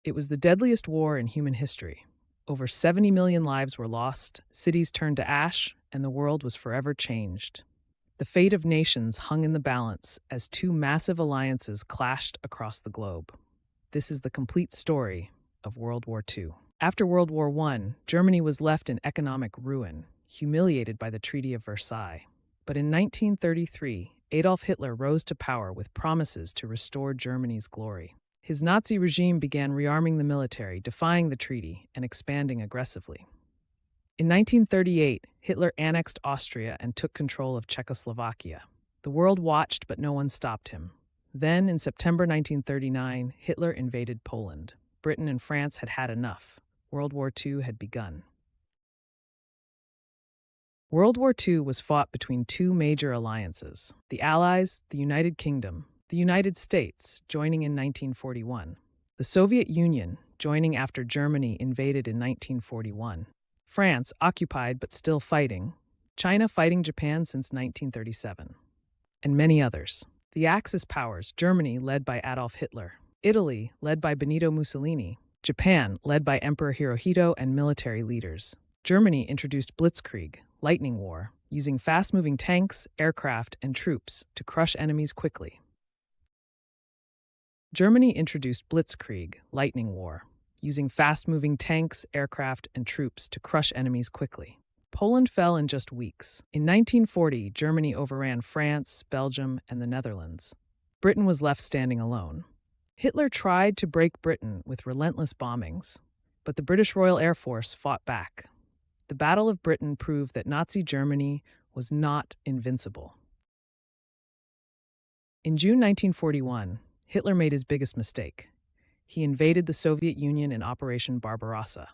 It was the deadliest war in human history. Over 70 million lives were lost, cities turned to ash, and the world was forever changed. The fate of nations hung in the balance as two massive alliances clashed across the globe. This is the complete story of World War II. After World War I, Germany was left in economic ruin, humiliated by the Treaty of Versailles. But in 1933, Adolf Hitler rose to power with promises to restore Germany's glory. His Nazi regime began rearming the military, defying the treaty, and expanding aggressively. In 1938, Hitler annexed Austria and took control of Czechoslovakia. The world watched, but no one stopped him. Then, in September 1939, Hitler invaded Poland. Britain and France had had enough. World War II had begun. World War II was fought between two major alliances: the Allies, the United Kingdom, the United States, joining in 1941, the Soviet Union, joining after Germany invaded in 1941, France, occupied but still fighting, China fighting Japan since 1937, and many others. The Axis powers: Germany, led by Adolf Hitler; Italy, led by Benito Mussolini; Japan, led by Emperor Hirohito and military leaders. Germany introduced Blitzkrieg, lightning war, using fast-moving tanks, aircraft, and troops to crush enemies quickly. Germany introduced Blitzkrieg, lightning war, using fast-moving tanks, aircraft, and troops to crush enemies quickly. Poland fell in just weeks. In 1940, Germany overran France, Belgium, and the Netherlands. Britain was left standing alone. Hitler tried to break Britain with relentless bombings, but the British Royal Air Force fought back. The Battle of Britain proved that Nazi Germany was not invincible. In June 1941, Hitler made his biggest mistake. He invaded the Soviet Union in Operation Barbarossa.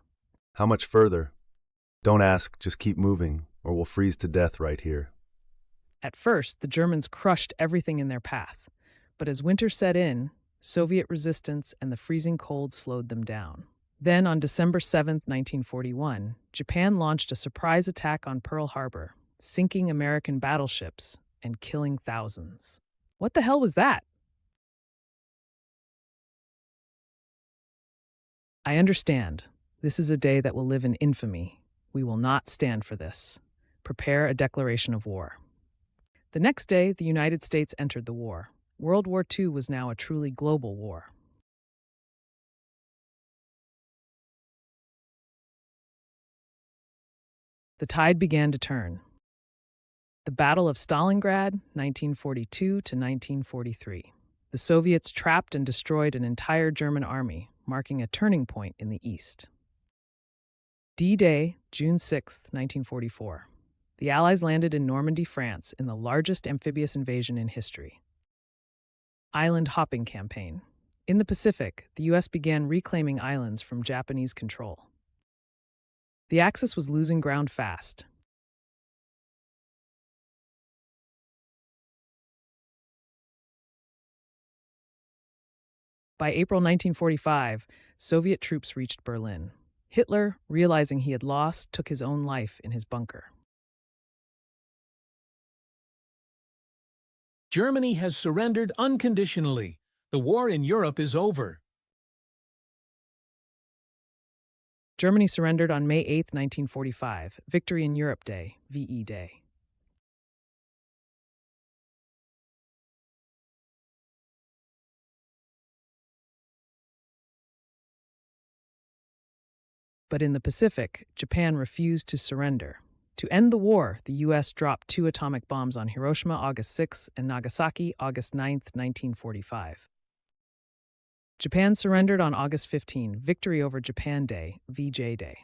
How much further? Don't ask, just keep moving, or we'll freeze to death right here. At first, the Germans crushed everything in their path, but as winter set in, Soviet resistance and the freezing cold slowed them down. Then, on December 7, 1941, Japan launched a surprise attack on Pearl Harbor, sinking American battleships and killing thousands. What the hell was that? I understand. This is a day that will live in infamy. We will not stand for this. Prepare a declaration of war. The next day, the United States entered the war. World War II was now a truly global war. The tide began to turn. The Battle of Stalingrad, 1942 to 1943. The Soviets trapped and destroyed an entire German army, marking a turning point in the East. D-Day, June 6, 1944. The Allies landed in Normandy, France, in the largest amphibious invasion in history. Island hopping campaign. In the Pacific, the U.S. began reclaiming islands from Japanese control. The Axis was losing ground fast. By April 1945, Soviet troops reached Berlin. Hitler, realizing he had lost, took his own life in his bunker. Germany has surrendered unconditionally. The war in Europe is over. Germany surrendered on May 8, 1945, Victory in Europe Day, VE Day. But in the Pacific, Japan refused to surrender. To end the war, the U.S. dropped 2 atomic bombs on Hiroshima August 6 and Nagasaki August 9, 1945. Japan surrendered on August 15, Victory over Japan Day, VJ Day.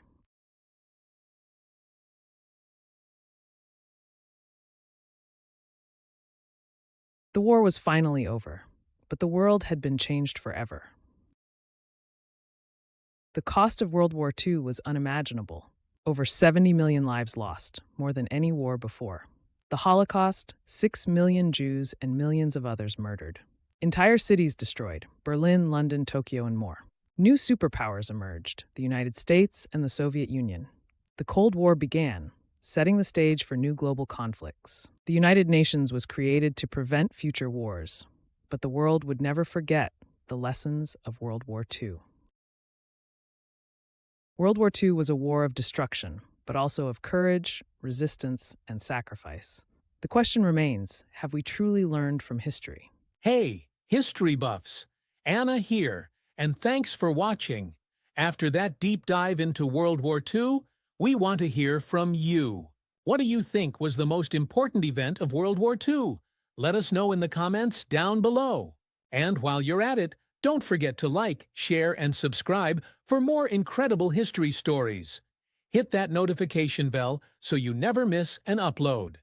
The war was finally over, but the world had been changed forever. The cost of World War II was unimaginable. Over 70 million lives lost, more than any war before. The Holocaust, 6 million Jews and millions of others murdered. Entire cities destroyed: Berlin, London, Tokyo, and more. New superpowers emerged: the United States and the Soviet Union. The Cold War began, setting the stage for new global conflicts. The United Nations was created to prevent future wars, but the world would never forget the lessons of World War II. World War II was a war of destruction, but also of courage, resistance, and sacrifice. The question remains, have we truly learned from history? Hey, history buffs! Anna here, and thanks for watching. After that deep dive into World War II, we want to hear from you. What do you think was the most important event of World War II? Let us know in the comments down below. And while you're at it, don't forget to like, share, and subscribe for more incredible history stories. Hit that notification bell so you never miss an upload.